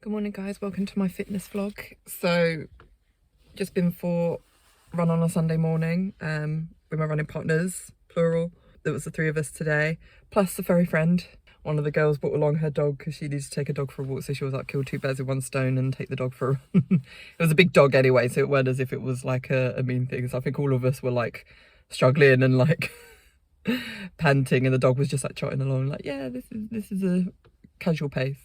Good morning guys, welcome to my fitness vlog. So just been for a run on a Sunday morning with my running partners, plural. There was the three of us today, plus a furry friend. One of the girls brought along her dog because she needed to take a dog for a walk, so she was like, kill two birds with one stone and take the dog for a run. It was a big dog anyway, so it weren't as if it was like a mean thing. So I think all of us were like struggling and like panting, and the dog was just like trotting along like, yeah, this is a casual pace.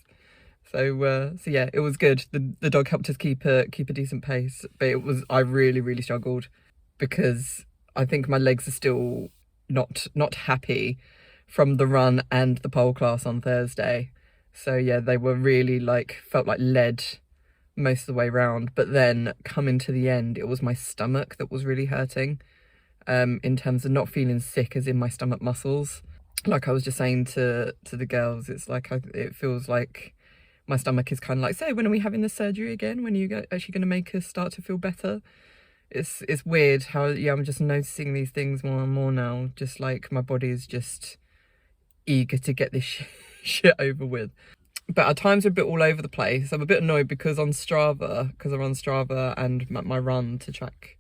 So yeah, it was good. The dog helped us keep a decent pace, but I really struggled because I think my legs are still not happy from the run and the pole class on Thursday. So yeah, they were really felt like lead most of the way round. But then coming to the end, it was my stomach that was really hurting, in terms of not feeling sick as in my stomach muscles. Like I was just saying to the girls, it's like it feels like my stomach is kind of like, so when are we having the surgery again? When are you actually going to make us start to feel better? It's weird how, yeah, I'm just noticing these things more and more now. Just like my body is just eager to get this shit over with. But at times are a bit all over the place. I'm a bit annoyed because on Strava, because I run Strava and my run to track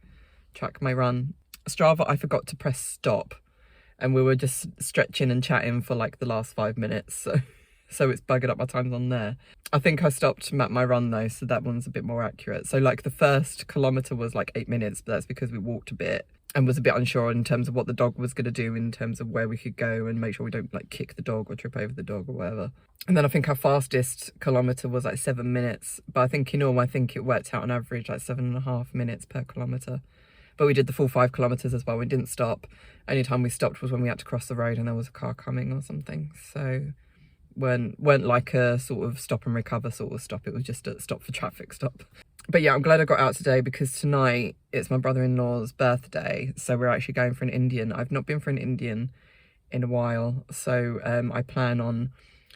my run, Strava, I forgot to press stop. And we were just stretching and chatting for like the last 5 minutes. So it's buggered up my times on there. I think I stopped map my run though, so that one's a bit more accurate. So like the first kilometre was like 8 minutes, but that's because we walked a bit and was a bit unsure in terms of what the dog was going to do, in terms of where we could go and make sure we don't like kick the dog or trip over the dog or whatever. And then I think our fastest kilometre was like 7 minutes, but I think I think it worked out on average like 7.5 minutes per kilometre. But we did the full 5 kilometres as well. We didn't stop. Only time we stopped was when we had to cross the road and there was a car coming or something. So weren't like a sort of stop and recover sort of stop. It was just a stop for traffic stop. But yeah, I'm glad I got out today because tonight it's my brother-in-law's birthday. So we're actually going for an Indian. I've not been for an Indian in a while. So I plan on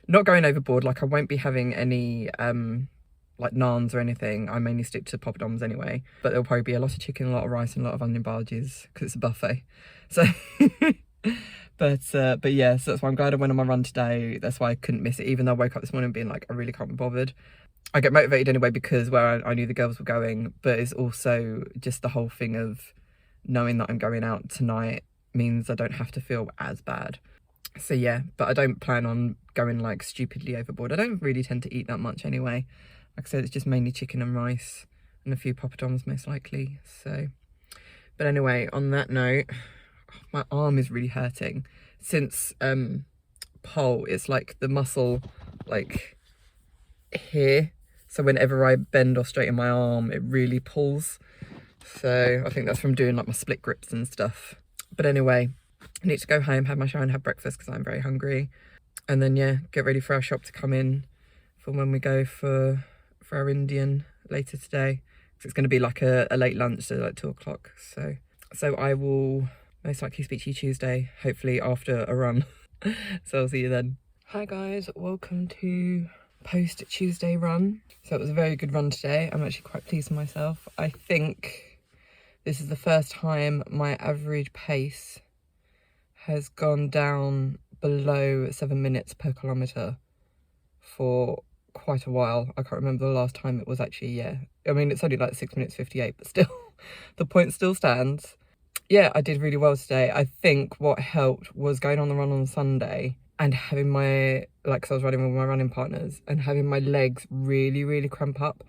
not going overboard. Like I won't be having any like naans or anything. I mainly stick to poppadoms anyway. But there'll probably be a lot of chicken, a lot of rice and a lot of onion bhajis because it's a buffet. So But yeah, so that's why I'm glad I went on my run today. That's why I couldn't miss it, even though I woke up this morning being like, I really can't be bothered. I get motivated anyway because where I knew the girls were going, but it's also just the whole thing of knowing that I'm going out tonight means I don't have to feel as bad. So yeah, but I don't plan on going like stupidly overboard. I don't really tend to eat that much anyway. Like I said, it's just mainly chicken and rice and a few poppadoms most likely. So, but anyway, on that note, my arm is really hurting since pole. It's like the muscle like here, so whenever I bend or straighten my arm it really pulls. So I think that's from doing like my split grips and stuff. But anyway, I need to go home, have my shower and have breakfast because I'm very hungry, and then yeah, get ready for our shop to come in for when we go for our Indian later today. So it's going to be like a late lunch, so like 2 o'clock. So I will most likely speak to you Tuesday, hopefully after a run. So I'll see you then. Hi guys, welcome to post Tuesday run. So it was a very good run today. I'm actually quite pleased with myself. I think this is the first time my average pace has gone down below 7 minutes per kilometre for quite a while. I can't remember the last time it was actually, yeah. I mean, it's only like 6 minutes 58, but still, the point still stands. Yeah, I did really well today. I think what helped was going on the run on Sunday and having my, like, cause I was running with my running partners, and having my legs really cramp up,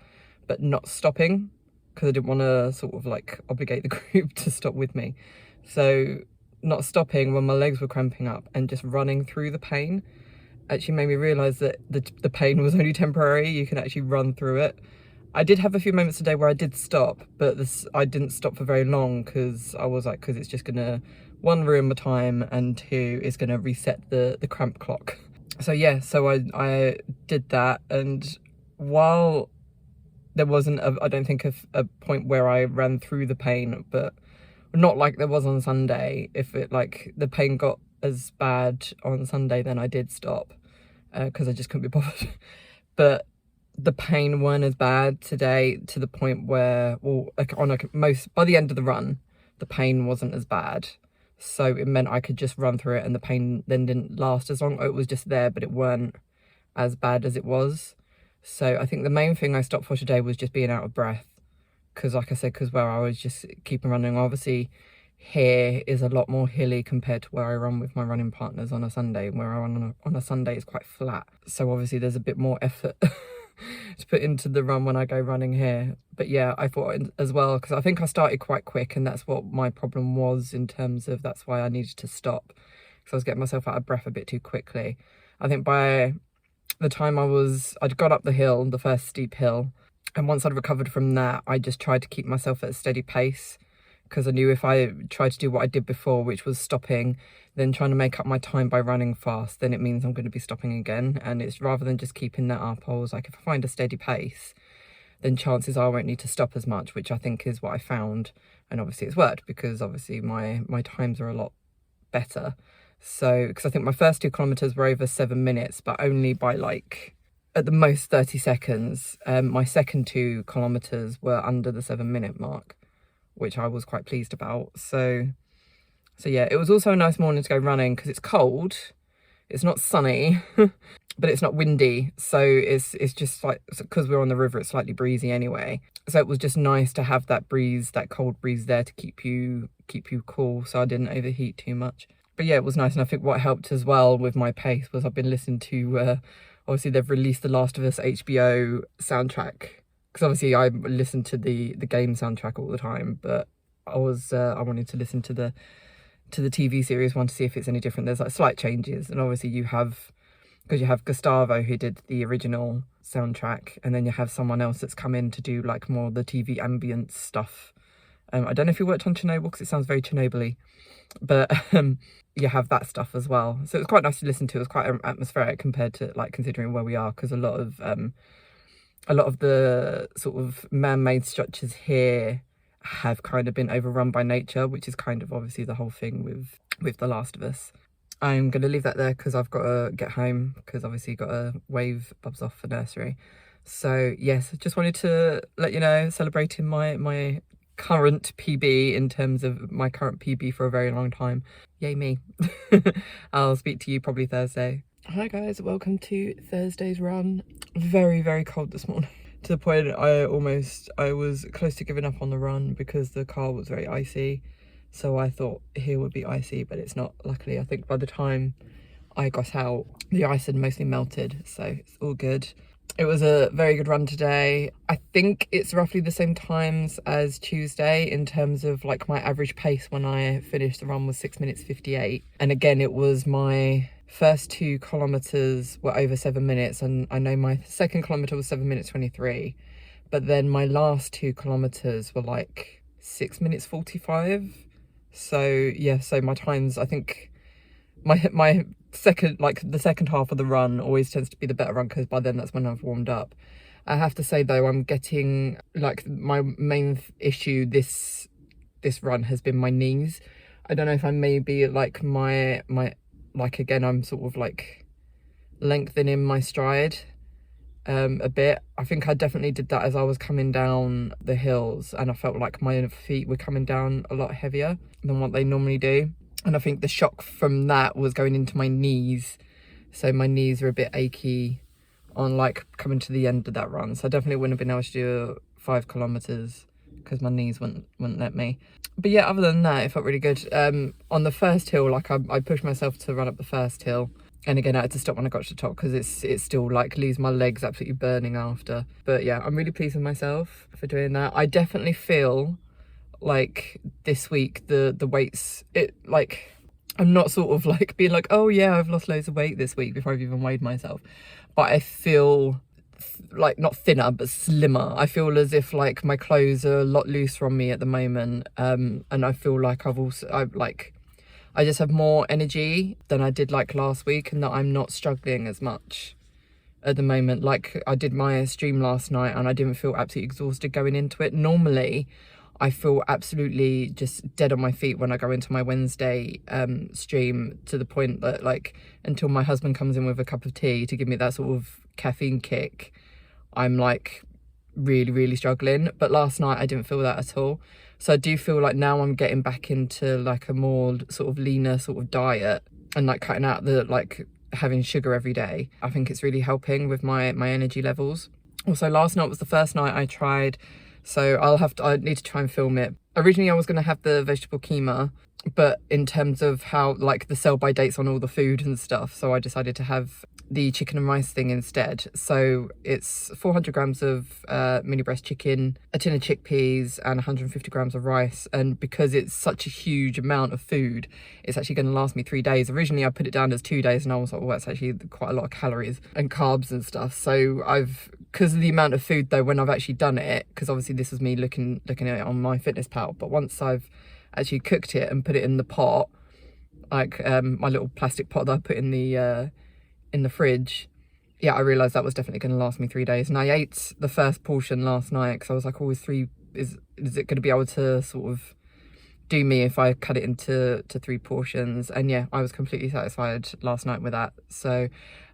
but not stopping because I didn't want to sort of like obligate the group to stop with me. So not stopping when my legs were cramping up and just running through the pain actually made me realise that the pain was only temporary. You can actually run through it. I did have a few moments today where I did stop, but I didn't stop for very long because I was like, because it's just gonna, one, ruin my time, and two, it's gonna reset the cramp clock. So yeah, so I did that, and while there wasn't I don't think a point where I ran through the pain, but not like there was on Sunday. If it like the pain got as bad on Sunday, then I did stop because I just couldn't be bothered. But the pain weren't as bad today, to the point where, well, like by the end of the run, the pain wasn't as bad. So it meant I could just run through it, and the pain then didn't last as long. It was just there, but it weren't as bad as it was. So I think the main thing I stopped for today was just being out of breath, because like I said, because where I was just keeping running, obviously here is a lot more hilly compared to where I run with my running partners on a Sunday. Where I run on a Sunday is quite flat, so obviously there's a bit more effort to put into the run when I go running here. But yeah, I thought as well, because I think I started quite quick, and that's what my problem was in terms of, that's why I needed to stop, because I was getting myself out of breath a bit too quickly. I think by the time I'd got up the hill, the first steep hill, and once I'd recovered from that, I just tried to keep myself at a steady pace, because I knew if I tried to do what I did before, which was stopping, then trying to make up my time by running fast, then it means I'm going to be stopping again. And it's rather than just keeping that up, I was like, if I find a steady pace, then chances are I won't need to stop as much, which I think is what I found. And obviously it's worked, because obviously my times are a lot better. So, because I think my first 2 kilometers were over 7 minutes, but only by like at the most 30 seconds. My second 2 kilometers were under the 7-minute mark, which I was quite pleased about. So yeah, it was also a nice morning to go running, because it's cold, it's not sunny, but it's not windy. So it's just like, because we're on the river, it's slightly breezy anyway. So it was just nice to have that breeze, that cold breeze there to keep you cool, so I didn't overheat too much. But yeah, it was nice. And I think what helped as well with my pace was I've been listening to, obviously they've released the Last of Us HBO soundtrack, because obviously I listen to the game soundtrack all the time, but I wanted to listen to the TV series one to see if it's any different. There's like slight changes, and obviously because you have Gustavo, who did the original soundtrack, and then you have someone else that's come in to do like more of the TV ambience stuff. I don't know if he worked on Chernobyl, because it sounds very Chernobyl-y, but you have that stuff as well. So it was quite nice to listen to. It was quite atmospheric compared to, like, considering where we are, because a lot of the sort of man-made structures here have kind of been overrun by nature, which is kind of obviously the whole thing with The Last of Us. I'm going to leave that there because I've got to get home, because obviously got to wave Bubs off for nursery. So yes, just wanted to let you know, celebrating my current PB, in terms of my current PB for a very long time. Yay me. I'll speak to you probably Thursday. Hi guys, welcome to Thursday's run. Very, very cold this morning, to the point I was close to giving up on the run, because the car was very icy. So I thought here would be icy, but it's not. Luckily, I think by the time I got out, the ice had mostly melted, so it's all good. It was a very good run today. I think it's roughly the same times as Tuesday in terms of like my average pace when I finished the run was 6 minutes 58. And again, it was my first 2 kilometers were over 7 minutes, and I know my second kilometer was 7 minutes 23. But then my last 2 kilometers were like 6 minutes 45. So yeah, so my times, I think my second, like the second half of the run always tends to be the better run, because by then that's when I've warmed up. I have to say though, I'm getting, like, my main issue this run has been my knees. I don't know if I maybe like my like, again, I'm sort of like lengthening my stride a bit. I think I definitely did that as I was coming down the hills, and I felt like my feet were coming down a lot heavier than what they normally do. And I think the shock from that was going into my knees. So my knees are a bit achy on like coming to the end of that run. So I definitely wouldn't have been able to do 5 kilometers because my knees wouldn't let me. But yeah, other than that, it felt really good. On the first hill, like I pushed myself to run up the first hill. And again, I had to stop when I got to the top, because it still like leaves my legs absolutely burning after. But yeah, I'm really pleased with myself for doing that. I definitely feel like this week the weights, it like, I'm not sort of like being like, oh yeah, I've lost loads of weight this week before I've even weighed myself, but I feel like not thinner but slimmer. I feel as if like my clothes are a lot looser on me at the moment, and I feel like I just have more energy than I did like last week, and that I'm not struggling as much at the moment. Like, I did my stream last night and I didn't feel absolutely exhausted going into it. Normally I feel absolutely just dead on my feet when I go into my Wednesday stream, to the point that, like, until my husband comes in with a cup of tea to give me that sort of caffeine kick, I'm like really, really struggling. But last night I didn't feel that at all. So I do feel like now I'm getting back into like a more sort of leaner sort of diet, and like cutting out the like having sugar every day. I think it's really helping with my energy levels. Also, last night was the first night I tried, so I need to try and film it. Originally I was going to have the vegetable keema, but in terms of how, like, the sell by dates on all the food and stuff, so I decided to have the chicken and rice thing instead. So it's 400 grams of mini breast chicken, a tin of chickpeas, and 150 grams of rice. And because it's such a huge amount of food, it's actually going to last me 3 days. Originally I put it down as 2 days, and I was like, oh, that's actually quite a lot of calories and carbs and stuff. So because of the amount of food though, when I've actually done it, because obviously this was me looking at it on MyFitnessPal, but once I've actually cooked it and put it in the pot, like my little plastic pot that I put in the fridge, yeah, I realised that was definitely going to last me 3 days. And I ate the first portion last night because I was like, oh, is it going to be able to sort of do me if I cut it into 3 portions? And yeah, I was completely satisfied last night with that. So,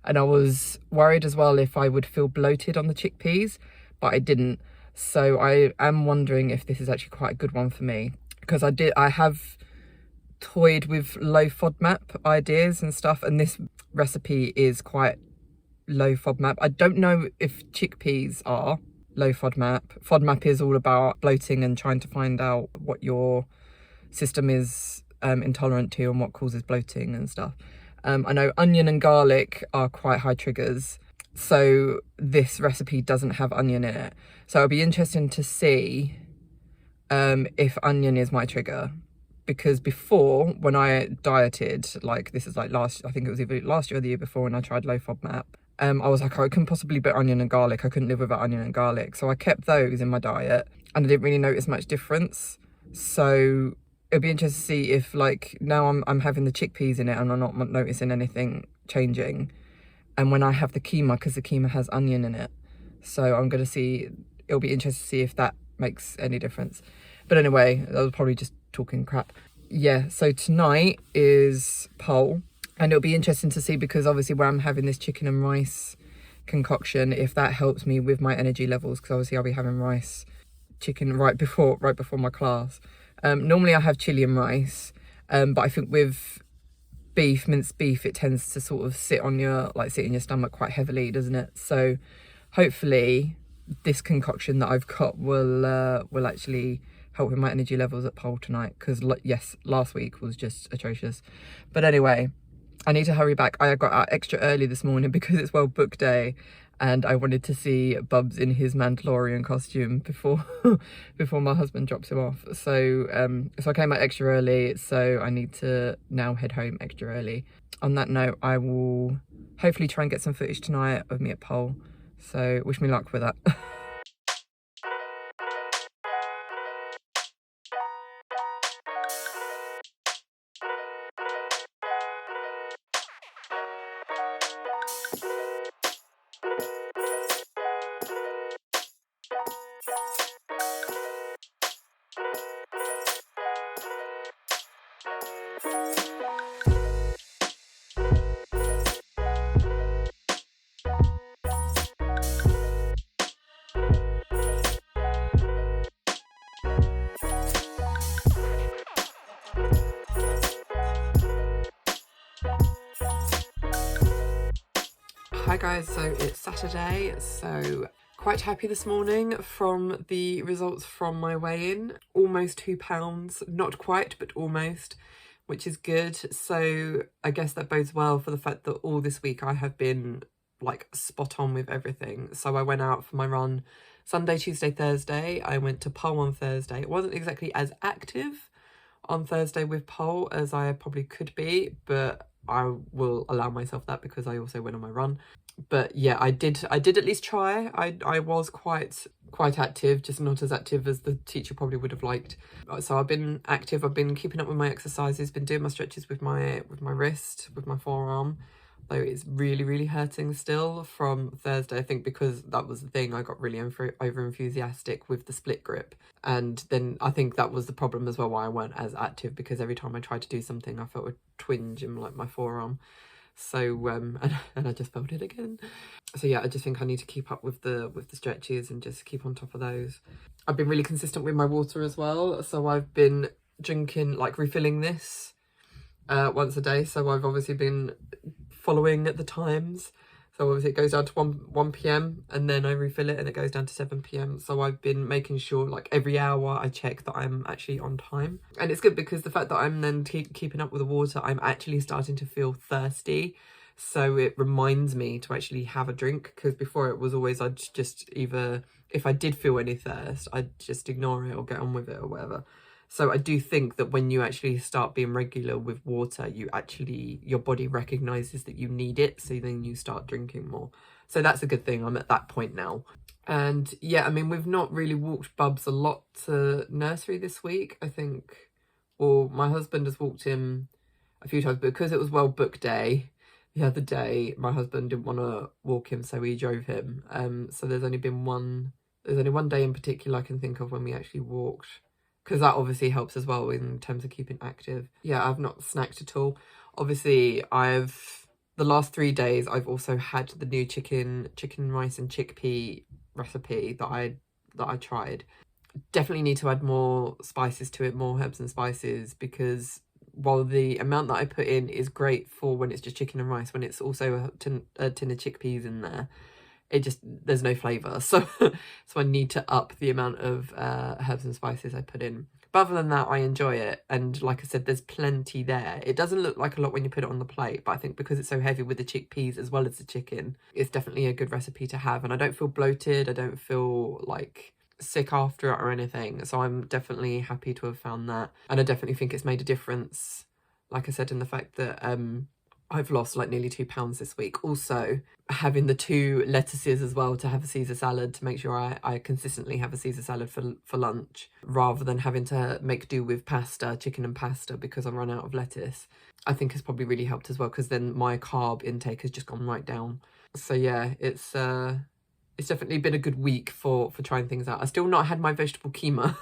and I was worried as well if I would feel bloated on the chickpeas, but I didn't. So I am wondering if this is actually quite a good one for me, because I have toyed with low FODMAP ideas and stuff, and this recipe is quite low FODMAP. I don't know if chickpeas are low FODMAP. FODMAP is all about bloating and trying to find out what your system is intolerant to and what causes bloating and stuff. I know onion and garlic are quite high triggers, so this recipe doesn't have onion in it. So it'll be interesting to see if onion is my trigger, because before, when I dieted, like this is like I think it was either last year or the year before, when I tried low FODMAP, I was like, oh, I couldn't possibly beat onion and garlic. I couldn't live without onion and garlic. So I kept those in my diet and I didn't really notice much difference. So it'll be interesting to see if, like, now I'm having the chickpeas in it and I'm not noticing anything changing. And when I have the keema, because the keema has onion in it, so I'm going to see, it'll be interesting to see if that makes any difference. But anyway, I was probably just talking crap. Yeah, so tonight is pole, and it'll be interesting to see, because obviously where I'm having this chicken and rice concoction, if that helps me with my energy levels, because obviously I'll be having rice, chicken right before my class. Normally I have chili and rice, but I think with beef, minced beef, it tends to sort of sit in your stomach quite heavily, doesn't it? So hopefully this concoction that I've got will actually help with my energy levels at pole tonight, because yes, last week was just atrocious. But anyway, I need to hurry back. I got out extra early this morning because it's World Book Day, and I wanted to see Bubs in his Mandalorian costume before my husband drops him off. So so I came out extra early, so I need to now head home extra early. On that note, I will hopefully try and get some footage tonight of me at pole, so wish me luck with that. Hi guys, so it's Saturday, so quite happy this morning from the results from my weigh-in. Almost 2 pounds, not quite, but almost, which is good. So I guess that bodes well for the fact that all this week I have been like spot on with everything. So I went out for my run Sunday, Tuesday, Thursday. I went to pole on Thursday. It wasn't exactly as active on Thursday with pole as I probably could be, but I will allow myself that because I also went on my run. But yeah, I did at least try. I was quite active, just not as active as the teacher probably would have liked. So I've been active. I've been keeping up with my exercises, been doing my stretches with my wrist, with my forearm, though it's really hurting still from Thursday. I think because that was the thing, I got really over enthusiastic with the split grip, and then I think that was the problem as well why I weren't as active, because every time I tried to do something I felt a twinge in like my forearm. So and I just felt it again. So yeah, I just think I need to keep up with the stretches and just keep on top of those. I've been really consistent with my water as well, so I've been drinking, like refilling this once a day. So I've obviously been following the times. So obviously it goes down to 1 p.m. and then I refill it and it goes down to 7 p.m. So I've been making sure like every hour I check that I'm actually on time. And it's good because the fact that I'm then keeping up with the water, I'm actually starting to feel thirsty. So it reminds me to actually have a drink, because before it was always I'd just either, if I did feel any thirst, I'd just ignore it or get on with it or whatever. So I do think that when you actually start being regular with water, your body recognises that you need it, so then you start drinking more. So that's a good thing. I'm at that point now. And yeah, I mean, we've not really walked Bubs a lot to nursery this week, I think. Or my husband has walked him a few times, but because it was World Book Day the other day, my husband didn't want to walk him, so he drove him. So there's only one day in particular I can think of when we actually walked, because that obviously helps as well in terms of keeping active. Yeah, I've not snacked at all. Obviously, the last 3 days I've also had the new chicken rice and chickpea recipe that I tried. Definitely need to add more spices to it, more herbs and spices, because while the amount that I put in is great for when it's just chicken and rice, when it's also a tin of chickpeas in there, there's no flavour. So I need to up the amount of herbs and spices I put in. But other than that, I enjoy it. And like I said, there's plenty there. It doesn't look like a lot when you put it on the plate, but I think because it's so heavy with the chickpeas as well as the chicken, it's definitely a good recipe to have. And I don't feel bloated. I don't feel like sick after it or anything. So I'm definitely happy to have found that. And I definitely think it's made a difference, like I said, in the fact that I've lost like nearly 2 pounds this week. Also, having the 2 lettuces as well to have a Caesar salad, to make sure I consistently have a Caesar salad for lunch, rather than having to make do with chicken and pasta, because I've run out of lettuce, I think has probably really helped as well, because then my carb intake has just gone right down. So yeah, it's definitely been a good week for trying things out. I still not had my vegetable keema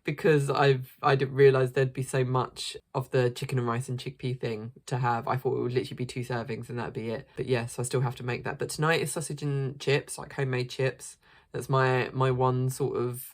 because I didn't realise there'd be so much of the chicken and rice and chickpea thing to have. I thought it would literally be 2 servings and that'd be it. But yeah, so I still have to make that. But tonight is sausage and chips, like homemade chips. That's my one sort of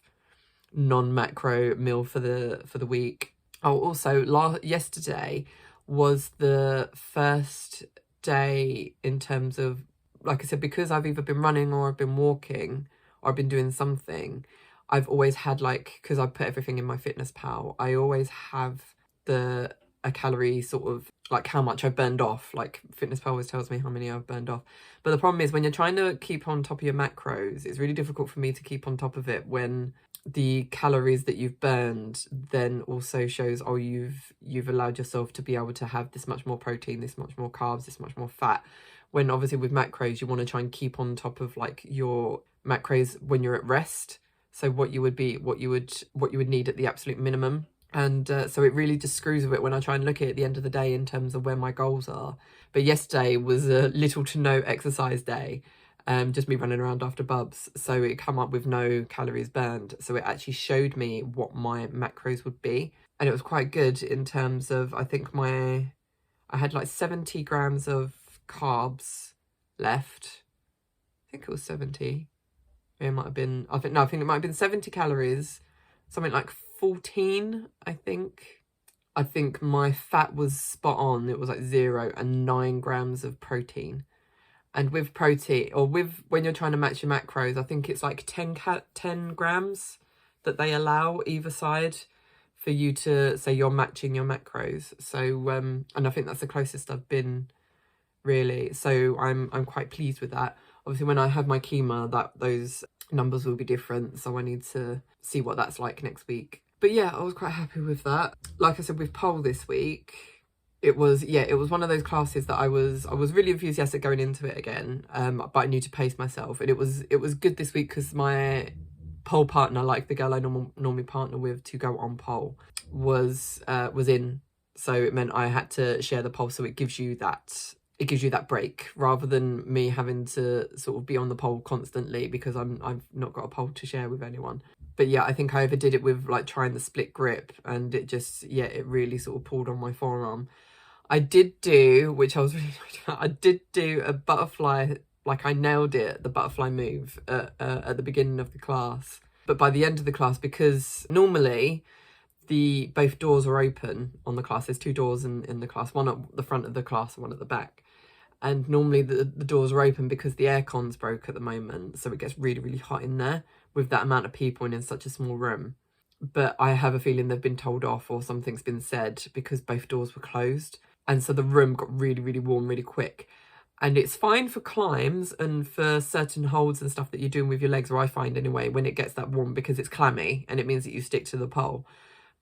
non-macro meal for the week. Oh, also yesterday was the first day in terms of, like I said, because I've either been running or I've been walking or I've been doing something, I've always had, like, because I put everything in my Fitness Pal, I always have a calorie sort of, like, how much I've burned off. Like, Fitness Pal always tells me how many I've burned off. But the problem is, when you're trying to keep on top of your macros, it's really difficult for me to keep on top of it when the calories that you've burned then also shows, oh, you've allowed yourself to be able to have this much more protein, this much more carbs, this much more fat. When obviously with macros, you want to try and keep on top of like your macros when you're at rest. So what you would need at the absolute minimum. And so it really just screws with it when I try and look at it at the end of the day in terms of where my goals are. But yesterday was a little to no exercise day, just me running around after Bubs. So it come up with no calories burned. So it actually showed me what my macros would be. And it was quite good in terms of, I think I had like 70 grams of carbs left. I think it was 70. It might have been, I think it might have been 70 calories, something like 14, I think. I think my fat was spot on. It was like 0 and 9 grams of protein. And with protein, or when you're trying to match your macros, I think it's like 10 grams that they allow either side for you to say you're matching your macros. So, and I think that's the closest I've been, really. So I'm quite pleased with that. Obviously, when I have my keema, those numbers will be different, so I need to see what that's like next week. But yeah, I was quite happy with that. Like I said, with pole this week, it was one of those classes that I was really enthusiastic going into it again, but I knew to pace myself. And it was good this week because my pole partner, like the girl I normally partner with to go on pole, was in. So it meant I had to share the pole, so it gives you that break rather than me having to sort of be on the pole constantly because I've not got a pole to share with anyone. But yeah, I think I overdid it with like trying the split grip, and it just, yeah, it really sort of pulled on my forearm. I did do, which I was really I did do a butterfly, like I nailed it, the butterfly move at the beginning of the class. But by the end of the class, because normally both doors are open on the class, there's 2 doors in the class, one at the front of the class and one at the back. and normally the doors are open because the aircon's broke at the moment, so it gets really, really hot in there with that amount of people and in such a small room. But I have a feeling they've been told off or something's been said because both doors were closed, and so the room got really, really warm really quick. And it's fine for climbs and for certain holds and stuff that you're doing with your legs, or I find anyway, when it gets that warm, because it's clammy and it means that you stick to the pole.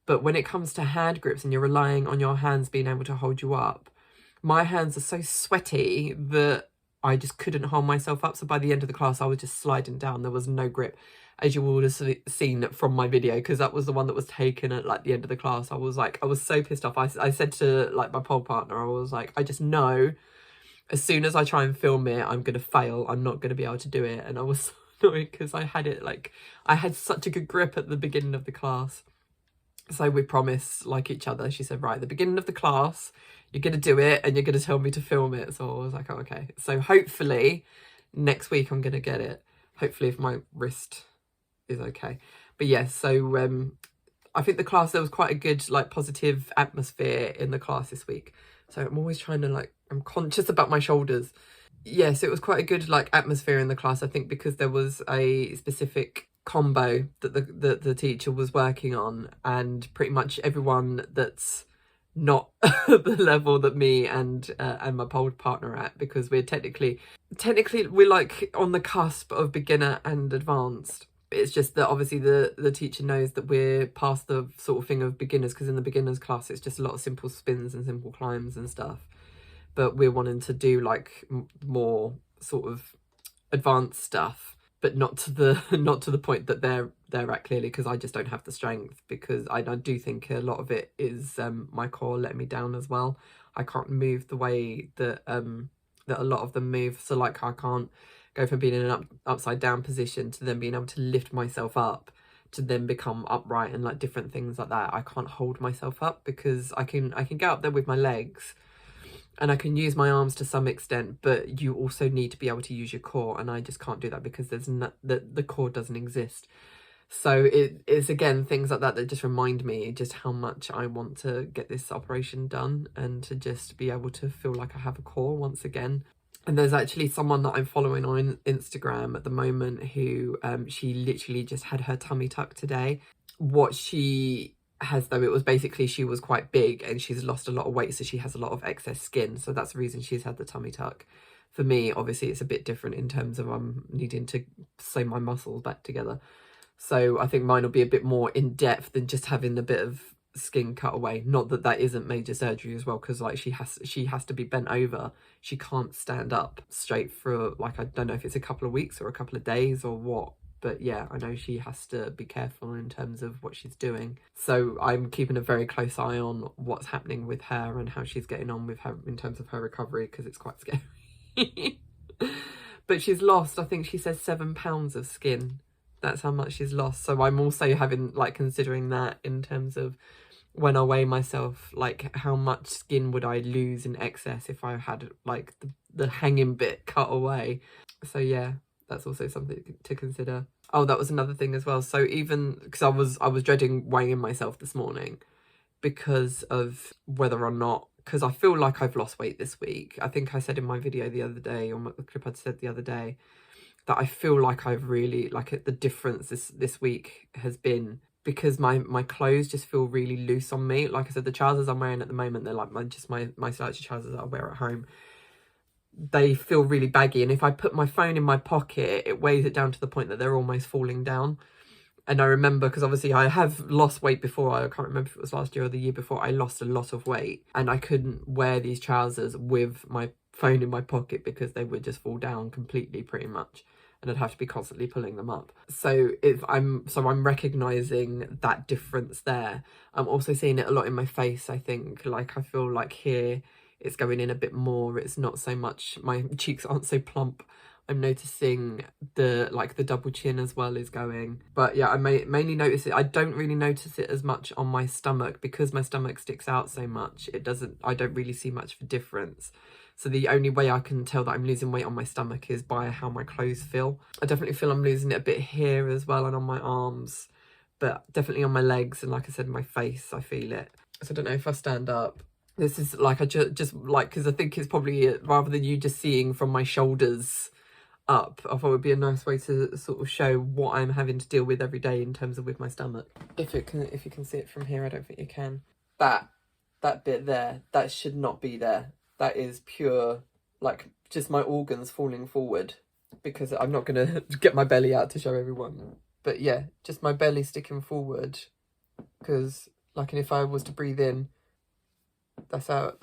But when it comes to hand grips and you're relying on your hands being able to hold you up, my hands are so sweaty that I just couldn't hold myself up. So by the end of the class, I was just sliding down. There was no grip, as you would have seen from my video, because that was the one that was taken at like the end of the class. I was so pissed off. I said to like my pole partner, I was like, I just know as soon as I try and film it, I'm going to fail. I'm not going to be able to do it. And I was so annoyed because I had such a good grip at the beginning of the class. So we promised like each other. She said, right, at the beginning of the class, you're going to do it and you're going to tell me to film it. So I was like, oh, okay. So hopefully next week I'm going to get it. Hopefully if my wrist is okay. But yeah, so I think the class, there was quite a good like positive atmosphere in the class this week. So I'm always trying to I'm conscious about my shoulders. Yes, it was quite a good like atmosphere in the class, I think, because there was a specific combo that the teacher was working on, and pretty much everyone that's not the level that me and my pole partner are at, because we're technically we're like on the cusp of beginner and advanced. It's just that obviously the teacher knows that we're past the sort of thing of beginners, because in the beginners class it's just a lot of simple spins and simple climbs and stuff, but we're wanting to do like more sort of advanced stuff, but not to the point that they're at, clearly, because I just don't have the strength, because I do think a lot of it is my core letting me down as well. I can't move the way that that a lot of them move. So like I can't go from being in an upside down position to then being able to lift myself up to then become upright and like different things like that. I can't hold myself up, because I can get up there with my legs and I can use my arms to some extent, but you also need to be able to use your core, and I just can't do that because the core doesn't exist. So it's again things like that that just remind me just how much I want to get this operation done and to just be able to feel like I have a core once again. And there's actually someone that I'm following on Instagram at the moment who she literally just had her tummy tuck today. What she has though, it was basically she was quite big and she's lost a lot of weight, so she has a lot of excess skin, so that's the reason she's had the tummy tuck. For me, obviously it's a bit different in terms of I'm needing to sew my muscles back together, so I think mine will be a bit more in depth than just having a bit of skin cut away. Not that that isn't major surgery as well, because like she has to be bent over. She can't stand up straight for like, I don't know if it's a couple of weeks or a couple of days or what, but yeah, I know she has to be careful in terms of what she's doing. So I'm keeping a very close eye on what's happening with her and how she's getting on with her in terms of her recovery, because it's quite scary. But she's lost, I think she says 7 pounds of skin. That's how much she's lost. So I'm also having like considering that in terms of when I weigh myself, like how much skin would I lose in excess if I had like the hanging bit cut away. So yeah, that's also something to consider. Oh, that was another thing as well. So even because I was dreading weighing myself this morning because of whether or not, because I feel like I've lost weight this week. I think I said in my video the other day, or the clip I'd said the other day, that I feel like I've really, like the difference this week has been because my clothes just feel really loose on me. Like I said, the trousers I'm wearing at the moment, they're like my slouchy trousers that I wear at home. They feel really baggy, and if I put my phone in my pocket, it weighs it down to the point that they're almost falling down. And I remember, because obviously I have lost weight before, I can't remember if it was last year or the year before, I lost a lot of weight and I couldn't wear these trousers with my phone in my pocket because they would just fall down completely pretty much, and I'd have to be constantly pulling them up. So I'm recognizing that difference there. I'm also seeing it a lot in my face, I think. Like I feel like here it's going in a bit more. It's not so much, my cheeks aren't so plump. I'm noticing the double chin as well is going. But yeah, I mainly notice it. I don't really notice it as much on my stomach because my stomach sticks out so much. I don't really see much of a difference. So the only way I can tell that I'm losing weight on my stomach is by how my clothes feel. I definitely feel I'm losing it a bit here as well and on my arms, but definitely on my legs. And like I said, my face, I feel it. So I don't know if I stand up. This is like, I just like, because I think it's probably, rather than you just seeing from my shoulders up, I thought it would be a nice way to sort of show what I'm having to deal with every day in terms of with my stomach. If you can see it from here, I don't think you can. That bit there, that should not be there. That is pure, like, just my organs falling forward, because I'm not gonna get my belly out to show everyone. But yeah, just my belly sticking forward, because like, and if I was to breathe in, that's how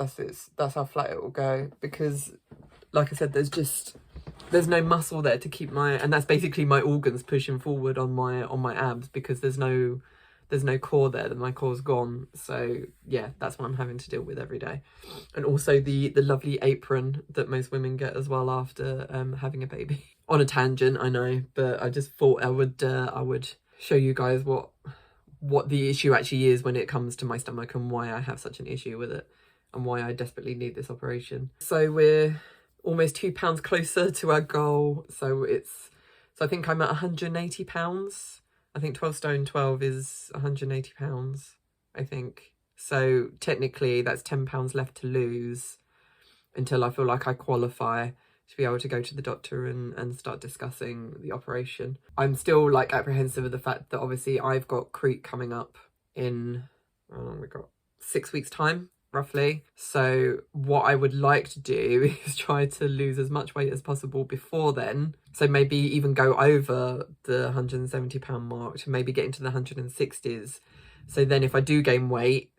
flat it will go, because like I said, there's no muscle there to keep my, and that's basically my organs pushing forward on my abs, because there's no core there, that my core's gone. So yeah, that's what I'm having to deal with every day. And also the lovely apron that most women get as well after having a baby. On a tangent, I know, but I just thought I would show you guys what the issue actually is when it comes to my stomach, and why I have such an issue with it, and why I desperately need this operation. So we're almost £2 closer to our goal. So I think I'm at £180. I think 12 stone 12 is £180, I think. So technically that's £10 left to lose until I feel like I qualify to be able to go to the doctor and start discussing the operation. I'm still like apprehensive of the fact that obviously I've got Crete coming up in, how long we got? 6 weeks time, roughly. So what I would like to do is try to lose as much weight as possible before then. So maybe even go over the £170 mark to maybe get into the 160s. So then if I do gain weight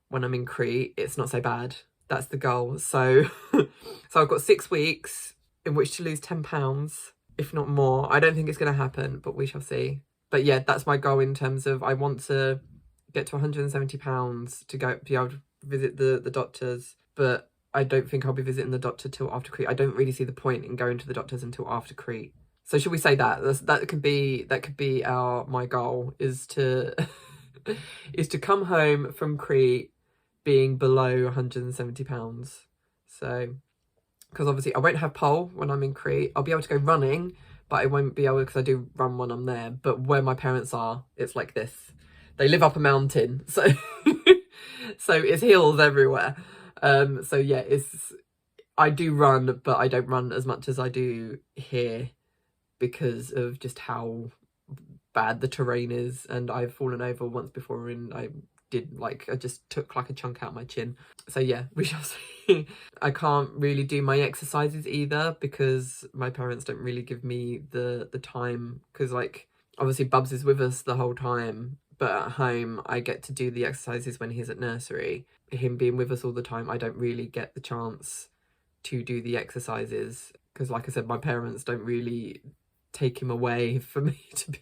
when I'm in Crete, it's not so bad. That's the goal. So I've got 6 weeks in which to lose £10, if not more. I don't think it's going to happen, but we shall see. But yeah, that's my goal in terms of, I want to get to £170 to be able to visit the doctors, but I don't think I'll be visiting the doctor till after Crete. I don't really see the point in going to the doctors until after Crete. So should we say that that could be my goal, is to is to come home from Crete being below £170. So, because obviously I won't have pole when I'm in Crete. I'll be able to go running, but I won't be able, because I do run when I'm there. But where my parents are, it's like this. They live up a mountain, so so it's hills everywhere. So yeah, I do run, but I don't run as much as I do here, because of just how bad the terrain is. And I've fallen over once before, and I just took like a chunk out my chin. So yeah, we shall see. I can't really do my exercises either, because my parents don't really give me the time, because like obviously Bubs is with us the whole time, but at home I get to do the exercises when he's at nursery. Him being with us all the time, I don't really get the chance to do the exercises, because like I said, my parents don't really take him away for me to be.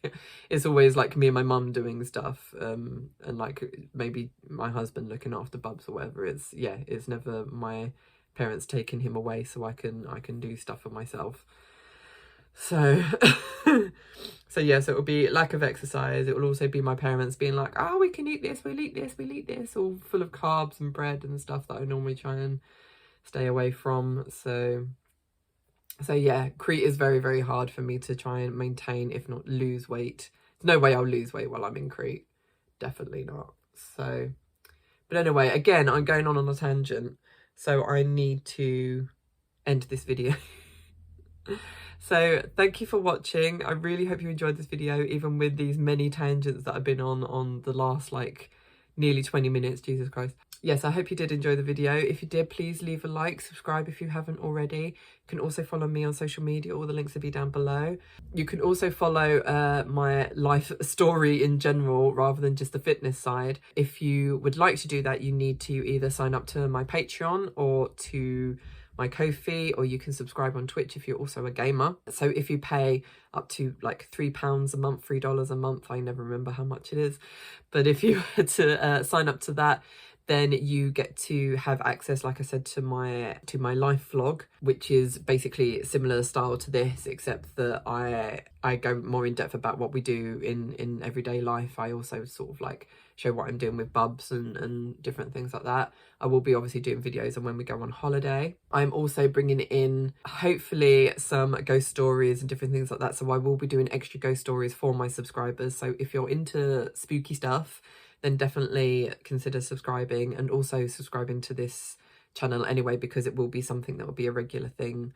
It's always like me and my mum doing stuff, and like maybe my husband looking after Bubs or whatever. It's never my parents taking him away so I can do stuff for myself. So so yeah, so it'll be lack of exercise. It will also be my parents being like, oh, we can eat this, we'll eat this, all full of carbs and bread and stuff that I normally try and stay away from. So yeah, Crete is very, very hard for me to try and maintain, if not lose weight. There's no way I'll lose weight while I'm in Crete. Definitely not. So, but anyway, again, I'm going on a tangent, so I need to end this video. So thank you for watching. I really hope you enjoyed this video, even with these many tangents that I've been on the last like nearly 20 minutes. Jesus Christ. Yes, I hope you did enjoy the video. If you did, please leave a like, subscribe if you haven't already. You can also follow me on social media. All the links will be down below. You can also follow my life story in general, rather than just the fitness side. If you would like to do that, you need to either sign up to my Patreon or to my Ko-fi, or you can subscribe on Twitch if you're also a gamer. So if you pay up to like £3 a month, $3 a month, I never remember how much it is, but if you were to sign up to that, then you get to have access, like I said, to my life vlog, which is basically similar style to this, except that I go more in depth about what we do in everyday life. I also sort of like show what I'm doing with Bubs and different things like that. I will be obviously doing videos on when we go on holiday. I'm also bringing in, hopefully, some ghost stories and different things like that. So I will be doing extra ghost stories for my subscribers. So if you're into spooky stuff, then definitely consider subscribing, and also subscribing to this channel anyway, because it will be something that will be a regular thing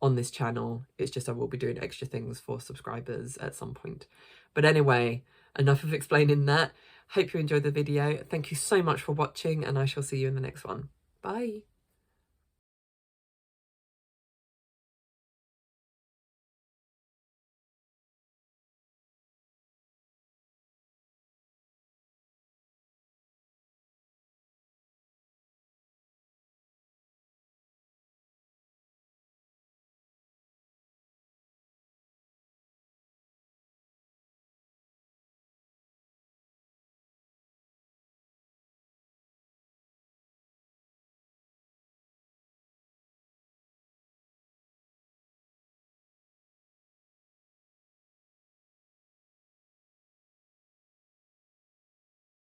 on this channel. It's just I will be doing extra things for subscribers at some point. But anyway, enough of explaining that. Hope you enjoyed the video. Thank you so much for watching, and I shall see you in the next one. Bye.